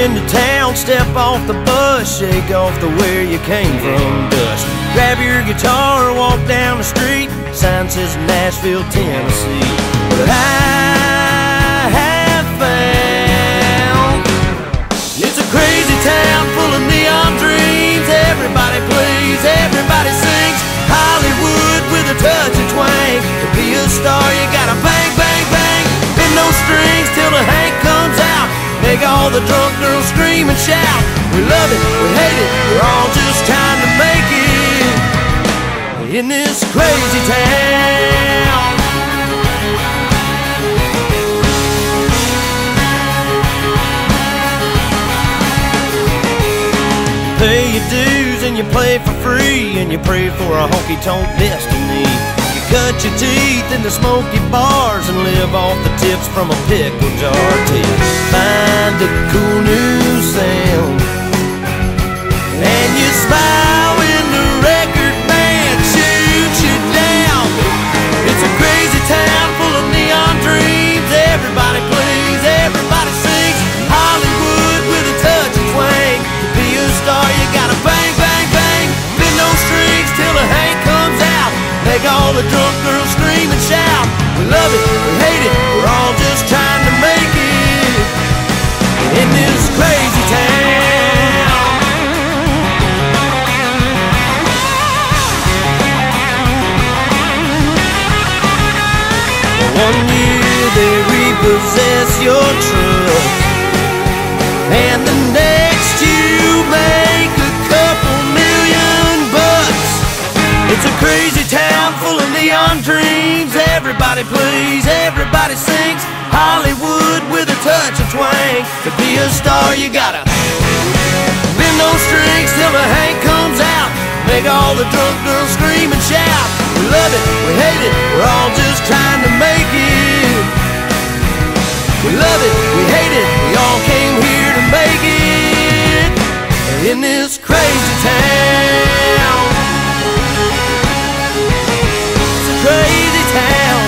into town, step off the bus, shake off the where you came from dust. Grab your guitar, walk down the street, sign says Nashville, Tennessee. But I have found it's a crazy town full of neon dreams. Everybody plays, everybody sings. Hollywood with a touch of twang. To be a star you gotta bang, bang, bang. Bend those strings till the Hank comes out. Make all the drunk girls scream and shout. We love it, we hate it, we're all just trying to make it in this crazy town. Pay your dues and you play for free, and you pray for a honky-tonk destiny. You cut your teeth in the smoky bars and live off the tips from a pickle jar till you find a cool new sound. And you smile when the record man shoots you down. It's a crazy town full of neon dreams. Everybody plays, everybody sings. Hollywood with a touch of twang. To be a star you gotta bang, bang, bang. Bend those strings till the Hank comes out. Make all the drunk girls scream and shout. We love it, we hate it, we're all just trying to make it in this crazy town. One year they repossess your truck, and the next you make a couple $1,000,000. It's a crazy town full of neon dreams. Everybody plays, everybody sings. Hollywood with a touch of twang. To be a star you gotta bend those strings till the Hank comes out. Make all the drunk girls scream and shout. We love it, we hate it, we're all just trying to make it. We love it, we hate it, we all came here to make it in this crazy town. It's a crazy town.